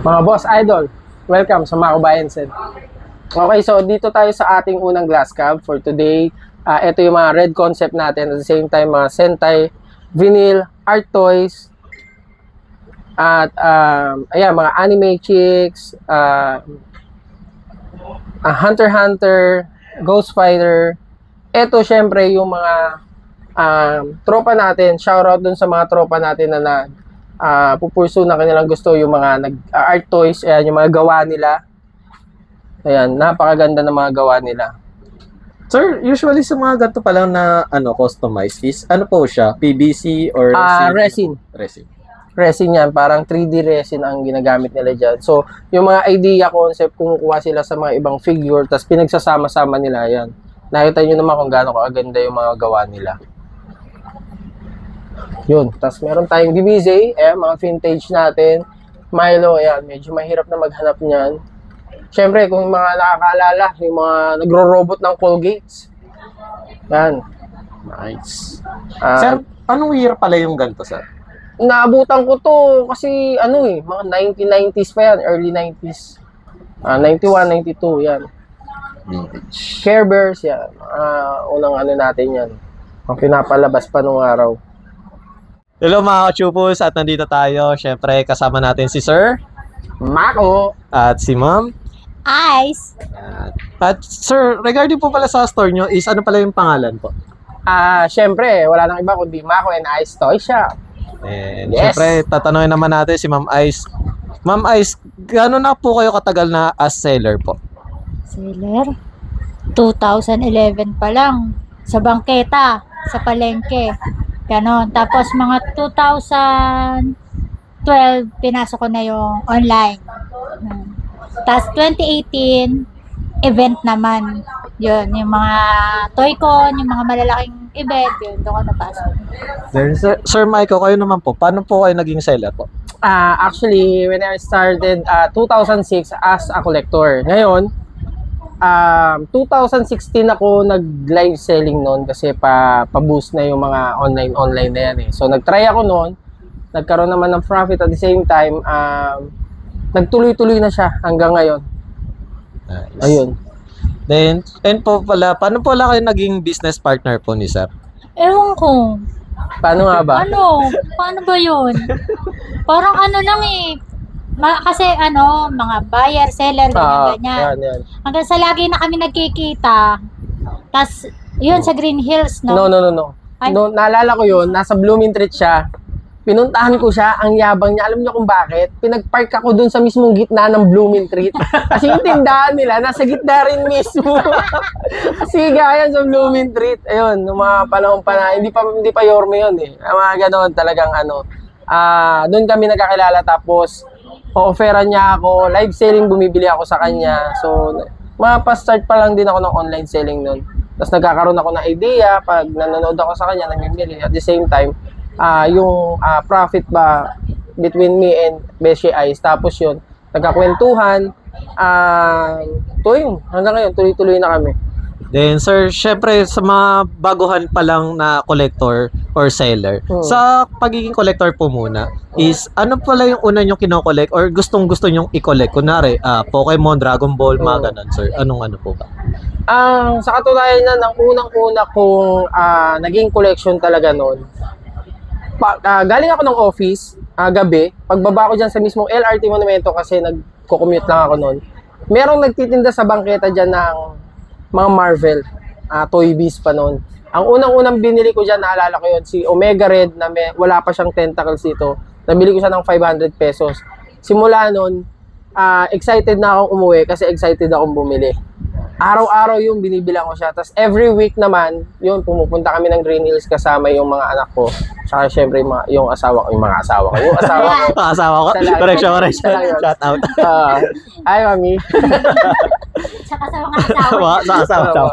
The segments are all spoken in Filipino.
Mga boss idol, welcome sa Mako Bayensen. Okay, so dito tayo sa ating unang glass cab for today. Ito yung mga red concept natin. At the same time, mga Sentai, vinyl, art toys, at ayan, mga anime chicks, Hunter x Hunter, Ghost Fighter. Ito syempre yung mga tropa natin. Shoutout dun sa mga tropa natin na pupursu na kanilang gusto, yung mga art toys, ayan, yung mga gawa nila. Ayan, napakaganda ng mga gawa nila. Sir, usually sa mga ganito pa lang na customized piece, ano po siya? PVC or resin? Resin. Resin yan, parang 3D resin ang ginagamit nila dyan. So, yung mga idea, concept, kumukuha sila sa mga ibang figure, tapos pinagsasama-sama nila yan. Nakita nyo naman kung gaano kaaganda yung mga gawa nila. Yun, tapos meron tayong DBZ, mga vintage natin. Milo, ayan, medyo mahirap na maghanap niyan. Siyempre, kung mga nakakaalala, yung mga nagro-robot ng Colgates. Yan. Nice. Sir, anong year pala yung ganito, sir? Naabutan ko to kasi mga 1990s pa yan, early 90s. 91, 92, yan. Vintage. Care Bears, yan. Unang natin yan. Ang pinapalabas pa nung araw. Hello mga ka-chupos, at nandito tayo. Siyempre, kasama natin si Sir Mako! at si Ma'am Ice. At Sir, regarding po pala sa store nyo, is ano pala yung pangalan po? Siyempre, wala nang iba kundi Mako and Ice Toy Shop. And Yes. siyempre, tatanungin naman natin si Ma'am Ice. Ma'am Ice, gaano na po kayo katagal na as seller po? Seller? 2011 pa lang. Sa bangketa, sa palengke. Ganon. Tapos mga 2012, pinasok ko na yung online. Tapos 2018, event naman. Yun, yung mga Toycon, yung mga malalaking event, yun, doon ko napasok. Then, Sir Michael, kayo naman po, paano po kayo naging seller po? Actually, when I started 2006 as a collector. Ngayon, 2016 ako nag-live selling noon kasi pa-boost na yung mga online na yan eh. So, nag-try ako noon. Nagkaroon naman ng profit at the same time, nagtuloy-tuloy na siya hanggang ngayon. Nice. Ayun. Then, and po pala, paano po kayo naging business partner po ni Sir? Ewan ko. Paano nga ba? Paano ba yun? Parang lang eh. Kasi mga buyer, seller, ganyan. Yan. Hanggang sa lagi na kami nagkikita. Tapos, yun sa Green Hills, no? No. Ay. No, naalala ko yun, nasa Blooming Treat siya. Pinuntahan ko siya, ang yabang niya. Alam niyo kung bakit? Pinag-park ako dun sa mismong gitna ng Blooming Treat. Kasi yung tindahan nila, nasa gitna rin mismo. Kasi gaya sa Blooming Treat. Ayun, nung mga panahon pa na, hindi pa Yorme yun eh. Mga ganoon talagang doon kami nagkakilala, tapos o-offeran niya ako, live selling, bumibili ako sa kanya. So, pa-start pa lang din ako ng online selling noon. Tapos nagkakaroon ako ng idea, pag nanonood ako sa kanya, namimili. At the same time, yung profit ba between me and Beshi Ice. Tapos yun, nagkakwentuhan. Hanggang ngayon, tuloy-tuloy na kami. Then, Sir, syempre, sa mga baguhan pa lang na collector or seller, sa pagiging collector po muna, is ano pala yung una nyong kinokollect or gustong-gusto nyong i-collect? Kunwari, Pokemon, Dragon Ball, mga ganun, Sir. Anong po ba? Sa katunayan na, ng unang-una kong naging collection talaga noon, galing ako ng office, gabi, pagbaba ko dyan sa mismong LRT Monumento kasi nagko-commute lang ako noon, merong nagtitinda sa bangketa dyan ng mga Marvel, Toy Biz pa noon. Ang unang-unang binili ko dyan, naalala ko yun, si Omega Red na wala pa siyang tentacles dito. Nabili ko siya ng 500 pesos. Simula noon, excited na akong umuwi kasi excited akong bumili. Araw-araw yung binibilang ko siya. Tapos every week naman, yun, pumupunta kami ng Green Hills kasama yung mga anak ko. Saka syempre yung asawa ko. Yung asawa ko. Asawa ko? Correction. Shout out. Ay, mami. Saka sa mga asawa. Sa asawa.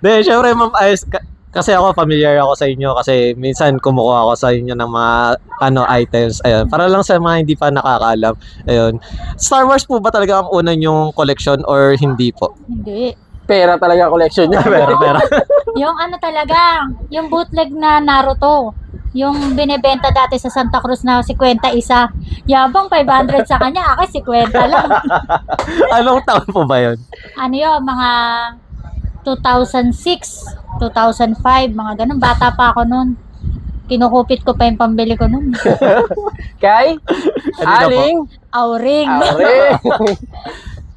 Then, syempre, Ma'am Ice, kasi ako familiar ako sa inyo kasi minsan kumukuha ako sa inyo ng mga items. Ayun, para lang sa mga hindi pa nakakaalam. Ayun. Star Wars po ba talaga ang una nyong collection or hindi po? Hindi. Pera talaga collection niya. Pera. Yung talaga, yung bootleg na Naruto. Yung binebenta dati sa Santa Cruz na 50 isa. Yabang 500 sa kanya, akin 50 lang. Anong taon po ba yun? Ano yun, mga 2006, 2005, mga ganun. Bata pa ako nun. Kinukupit ko pa yung pambili ko nun. Kay? Ano na po? Aling? Auring. Aling.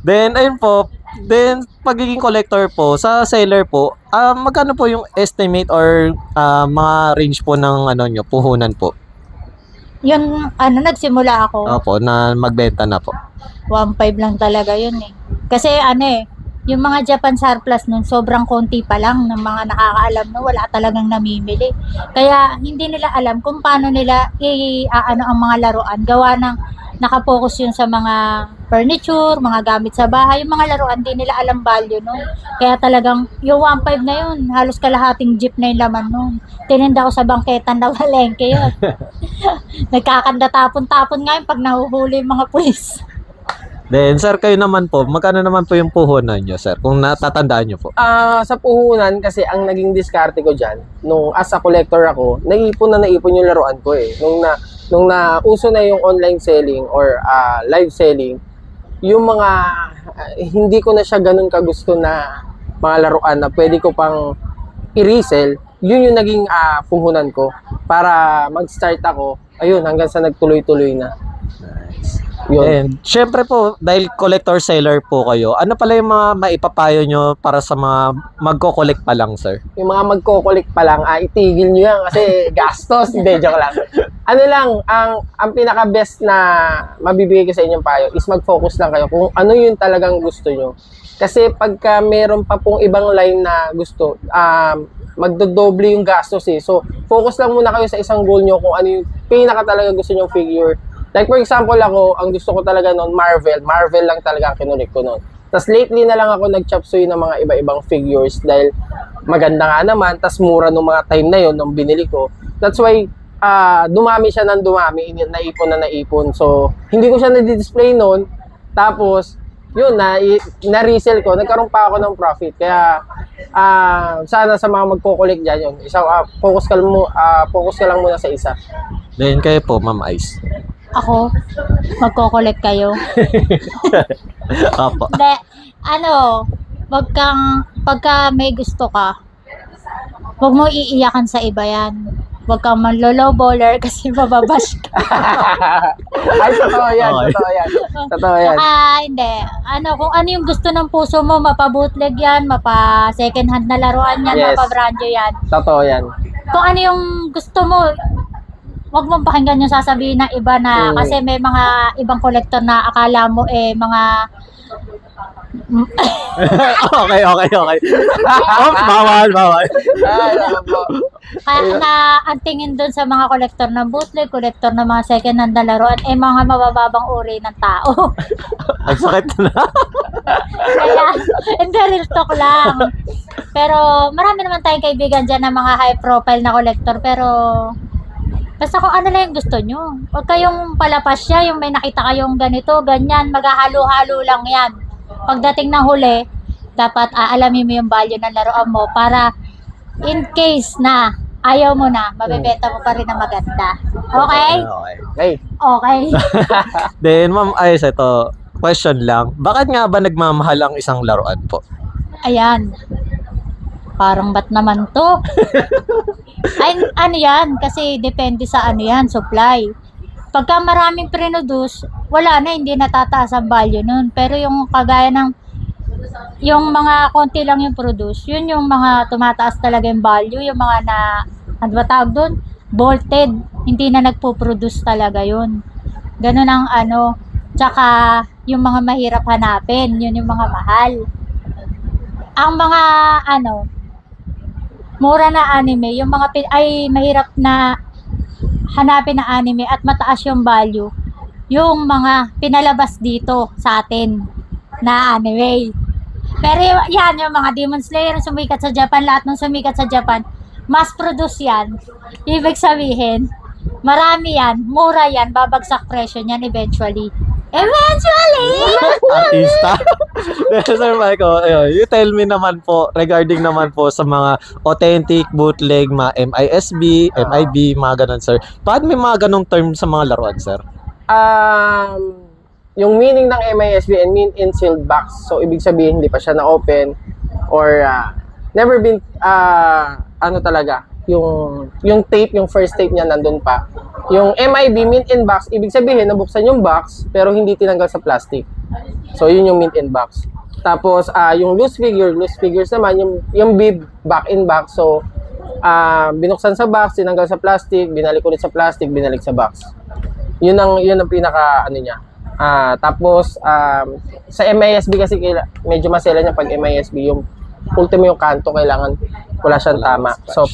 Then, ayun po. Then, pagiging collector po, sa seller po, magkano po yung estimate or mga range po ng ano nyo, puhunan po? Yun, nagsimula ako. Opo, na magbenta na po. 1.5 lang talaga yun eh. Kasi yung mga Japan surplus nun, sobrang konti pa lang ng mga nakakaalam na wala talagang namimili. Kaya hindi nila alam kung paano nila ang mga laruan. Gawa ng nakapokus yun sa mga furniture, mga gamit sa bahay. Yung mga laruan, hindi nila alam value nun. Kaya talagang yung 1.5 na yun, halos kalahating jeep na yung laman nun. Tininda ko sa bangketan na walengke yun. Nagkakanda tapon-tapon nga yun pag nahuhuli yung mga pulis. Then, sir, kayo naman po, magkano naman po yung puhunan nyo, sir? Kung natatandaan nyo po. Sa puhunan, kasi ang naging diskarte ko dyan, nung as a collector ako, naipon yung laruan ko eh. Nung uso na yung online selling or live selling, yung mga hindi ko na siya ganun kagusto na mga laruan na pwede ko pang i-resell, yun yung naging puhunan ko para mag-start ako. Ayun, hanggang sa nagtuloy-tuloy na. Yun. And, syempre po, dahil collector-seller po kayo, ano pala yung mga maipapayo nyo para sa mga magko-collect pa lang, sir? Yung mga magko-collect pa lang, itigil nyo yan kasi gastos. Hindi, joke lang. Ano lang, ang pinaka-best na mabibigay ko sa inyong payo is mag-focus lang kayo kung ano yung talagang gusto nyo. Kasi pagka meron pa pong ibang line na gusto, magdodoble yung gastos eh. So, focus lang muna kayo sa isang goal nyo kung ano yung pinaka talaga gusto nyong figure. Like for example ako, ang gusto ko talaga noon, Marvel lang talaga ang kinulik ko noon. Tapos lately na lang ako nag-chop suey ng mga iba-ibang figures dahil maganda nga naman, tas mura nung mga time na yon nung binili ko. That's why dumami siya ng dumami, naipon. So, hindi ko siya na-display noon. Tapos, yun, na-resell ko, nagkaroon pa ako ng profit. Kaya, sana sa mga magko-collect dyan yun, focus ka lang muna sa isa. Then, kayo po, Ma'am Ice. Ako, magko-collect kayo. Opo. Hindi, pagka may gusto ka, huwag mo iiyakan sa iba yan. Huwag kang manlolow-baller kasi mababash ka. Ay, totoo yan. Okay. Totoo yan. Saka, hindi. Kung ano yung gusto ng puso mo, mapa-bootleg yan, mapa-second hand na laruan yan, Yes. mapa-brand new yan. Totoo yan. Kung ano yung gusto mo, huwag mong pakinggan yung sasabihin ng iba na kasi may mga ibang collector na akala mo mga okay. Oops, bawal. Ay, naku po. kaya na ang tingin doon sa mga collector ng bootleg, collector ng mga second hand na laruan, mga mabababang uri ng tao. Ang sakit na. Kaya, hindi, real talk lang. Pero marami naman tayong kaibigan dyan ng mga high profile na collector, pero basta kung ano lang yung gusto nyo. Huwag kayong palapas siya, yung may nakita kayong ganito, ganyan, maghahalo-halo lang yan. Pagdating ng huli, dapat aalamin mo yung value ng laruan mo para in case na ayaw mo na, mabibenta mo pa rin na maganda. Okay? Hey, Okay. Then, Ma'am Ice, ito, question lang. Bakit nga ba nagmamahal ang isang laruan po? Ayan. Parang ba't naman to? Ay, yan? Kasi depende sa supply. Pagka maraming produce, wala na, hindi natataas ang value nun. Pero yung kagaya ng, yung mga konti lang yung produce, yun yung mga tumataas talaga yung value. Yung mga ano ba tawag doon? Bolted. Hindi na nagpo-produce talaga yun. Ganun ang Tsaka, yung mga mahirap hanapin, yun yung mga mahal. Ang mga mura na anime, yung mga mahirap na hanapin na anime at mataas yung value, yung mga pinalabas dito sa atin na anime. Pero yan, yung mga Demon Slayer sumikat sa Japan, lahat ng sumikat sa Japan, mass produce yan. Ibig sabihin, marami yan, mura yan, babagsak presyo niyan eventually. Eventually! Artista. Sir Michael, ayun, you tell me naman po regarding naman po sa mga authentic, bootleg, mga MISB, MIB, mga ganun, sir. Bakit may mga ganung term sa mga laruan, sir? Yung meaning ng MISB and mean in sealed box. So, ibig sabihin, hindi pa siya na-open or never been, ano talaga, yung tape, yung first tape niya nandun pa. Yung MIB, mint in box, ibig sabihin, nabuksan yung box, pero hindi tinanggal sa plastic. So, yun yung mint in box. Tapos, yung loose figures naman, yung bib, back in box. So, binuksan sa box, tinanggal sa plastic, binalik ulit sa plastic, binalik sa box. Yun ang pinaka, ano niya. Tapos, sa MISB kasi, medyo masela niya pag MISB, yung ultimo yung kanto, kailangan wala siyang tama. So,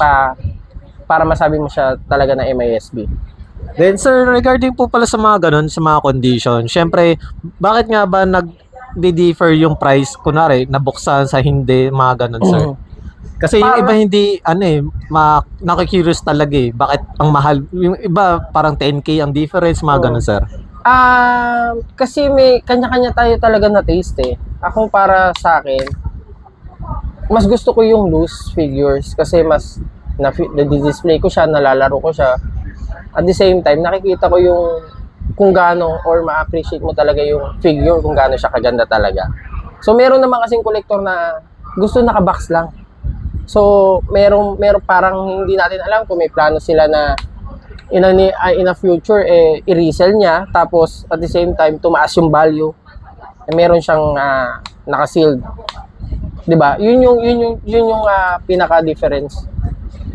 para masabi mo siya talaga na MISB. Then sir, regarding po pala sa mga ganun, sa mga condition, syempre, bakit nga ba nag-differ yung price, kunwari, nabuksan sa hindi, mga ganun, sir? Kasi yung iba hindi, nakikurious talaga eh. Bakit ang mahal? Yung iba, parang 10K ang difference, mga ganun, sir. Kasi may kanya-kanya tayo talaga na taste eh. Ako para sa akin, mas gusto ko yung loose figures kasi mas na-display ko siya, nalalaro ko siya. At the same time, nakikita ko yung kung gaano or ma-appreciate mo talaga yung figure, kung gaano siya kaganda talaga. So, meron naman kasing collector na gusto naka-box lang. So, meron parang hindi natin alam kung may plano sila na in a future, i-resell niya. Tapos, at the same time, tumaas yung value. Meron siyang naka-sealed. Diba? Yun yung pinaka-difference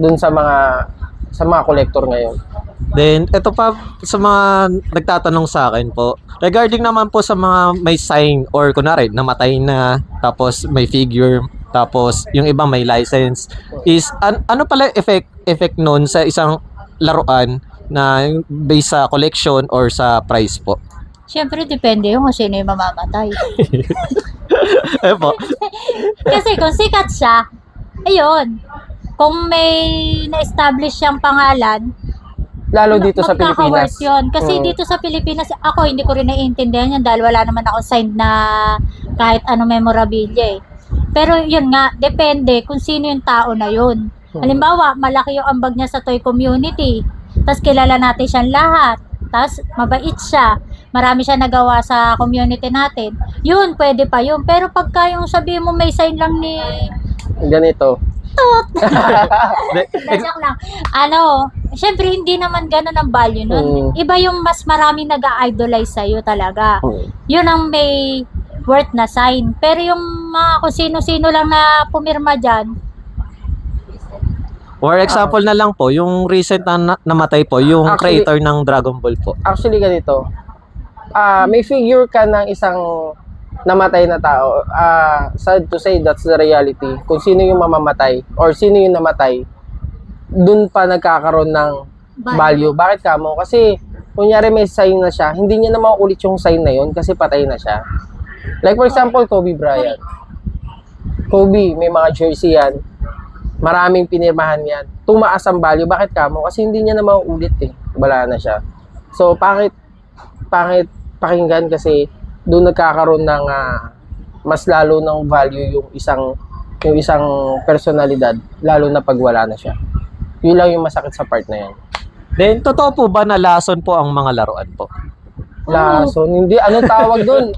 dun sa mga collector ngayon. Then, ito pa sa mga nagtatanong sa akin po, regarding naman po sa mga may sign or kunwari, namatay na, tapos may figure, tapos yung iba may license, is ano pala effect nun sa isang laruan na based sa collection or sa price po? Siyempre, depende yung kung sino yung mamamatay. Po. Kasi kung sikat siya, ayun, kung may na-establish siyang pangalan, Lalo dito sa Pilipinas. magkaka-worth yun. Kasi dito sa Pilipinas, ako hindi ko rin naiintindihan yan dahil wala naman ako signed na kahit ano memorabilia eh. Pero yun nga, depende kung sino yung tao na yun. Halimbawa, malaki yung ambag niya sa toy community. Tapos kilala natin siyang lahat. Tapos mabait siya. Marami siya nagawa sa community natin. Yun, pwede pa yun. Pero pagka yung sabihin mo may sign lang ni... Ganito. Joke lang. Syempre hindi naman ganun ang value nun. Iba yung mas maraming nag-idolize sa'yo talaga. Yun ang may worth na sign. Pero yung mga kung sino-sino lang na pumirma dyan. For example na lang po, yung recent na namatay po, yung Actually, creator ng Dragon Ball po. Actually, ganito. May figure ka ng isang namatay na tao. Sad to say, that's the reality. Kung sino yung mamamatay or sino yung namatay, dun pa nagkakaroon ng value. Bakit kamo? Kasi, kunyari may sign na siya, hindi niya na mauulit yung sign na yun kasi patay na siya. Like for example, Kobe Bryant. Kobe, may mga jersey yan. Maraming pinirmahan yan. Tumaas ang value. Bakit kamo? Kasi hindi niya na mauulit eh. Wala na siya. So, pangit pakinggan kasi doon nagkakaroon ng mas lalo ng value yung isang personalidad, lalo na pag wala na siya. Yun lang yung masakit sa part na yan. Then, totoo po ba na lason po ang mga laruan po? Lason, hindi. Anong tawag doon?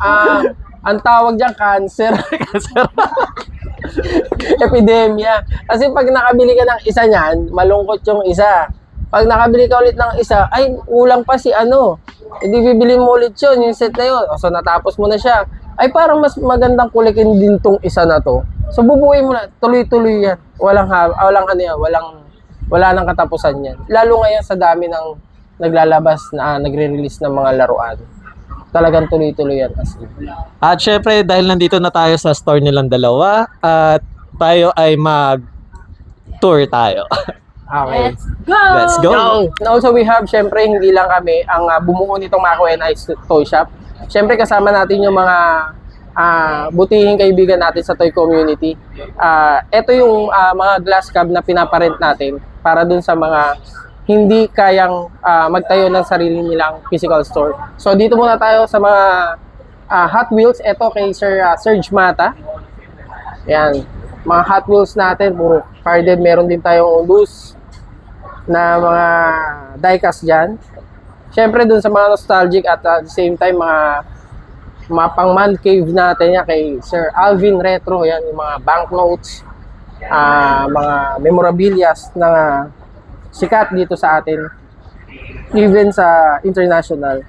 Ang tawag diyan cancer. Epidemya. Kasi pag nakabili ka ng isa niyan, malungkot yung isa. Pag nakabili ka ulit ng isa, ay, ulang pa si ano. Hindi bibili mo ulit yun, yung set na yun. So, natapos mo na siya. Ay, parang mas magandang kulikin din tong isa na to. So, bubuhay mo na. Tuloy-tuloy yan. Wala nang katapusan yan. Lalo ngayon sa dami ng naglalabas na nagre-release ng mga laruan. Talagang tuloy-tuloy yan. At syempre, dahil nandito na tayo sa store nilang dalawa, at tayo ay mag-tour tayo. Okay. Let's go! And also we have, syempre, hindi lang kami ang bumuo nitong Mako and Ice Toy Shop. Syempre, kasama natin yung mga butihing kaibigan natin sa toy community. Ito yung mga glass cab na pinaparent natin para dun sa mga hindi kayang magtayo ng sarili nilang physical store. So dito muna tayo sa mga Hot Wheels. Ito kay Sir Serge Mata. Yan, mga Hot Wheels natin, puro carded. Meron din tayong loose na mga diecast dyan. Siyempre dun sa mga nostalgic at at the same time mga pang man cave natin yan kay Sir Alvin Retro. Yan, yung mga banknotes, mga memorabilias na sikat dito sa atin, even sa international.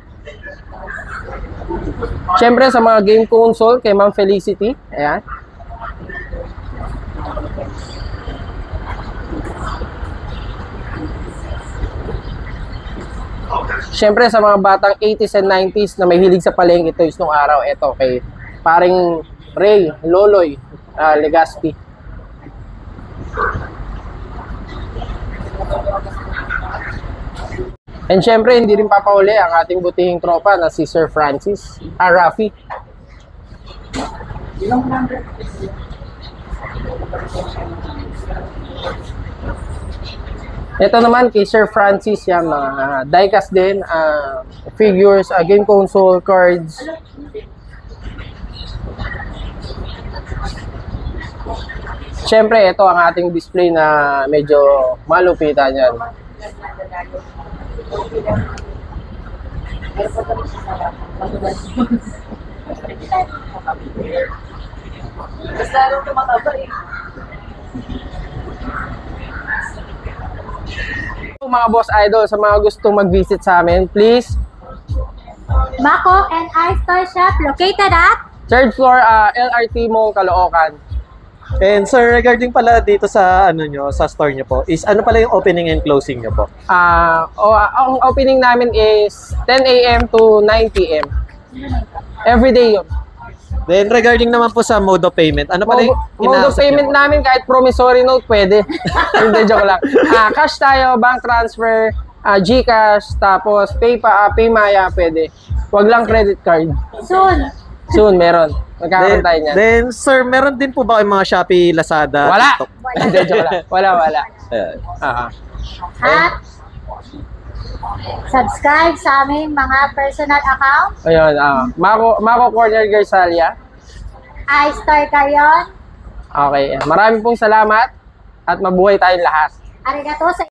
Siyempre sa mga game console kay Ma'am Felicity. Ayan. Siyempre sa mga batang 80s and 90s na may hilig sa palengke toys nung araw, ito kay paring Ray Loloy Legaspi. And siyempre hindi rin papauli ang ating butihing tropa na si Sir Francis Rafi. Ito naman kay Sir Francis, yan, mga diecast din, figures, game console, cards. Siyempre, ito ang ating display na medyo malupitan yan. Mga boss idol, sa mga gustong mag-visit sa amin, please Mako and I Store Shop located at third floor, LRT Mall, Caloocan. And sir, regarding pala dito sa sa store niyo po, is ano pala yung opening and closing niyo po? Ang opening namin is 10 a.m. to 9 p.m. Every day yun. Then regarding naman po sa mode of payment, ano pala yung Mode of ina-accept payment niyo po? namin kahit promissory note pwede. Hindi, joke lang. Cash tayo, bank transfer, GCash, tapos Paymaya pwede. Wag lang credit card. soon. Soon meron. Magkakaroon tayo niyan. Then sir, meron din po ba kayong mga Shopee, Lazada, Wala! TikTok? Hindi, joke lang. Wala. Ayan. At subscribe sa aming mga personal account. Ayun, Mako Corner Garsalia. I Store Kayon. Okay, maraming pong salamat at mabuhay tayong lahat. Arigato sa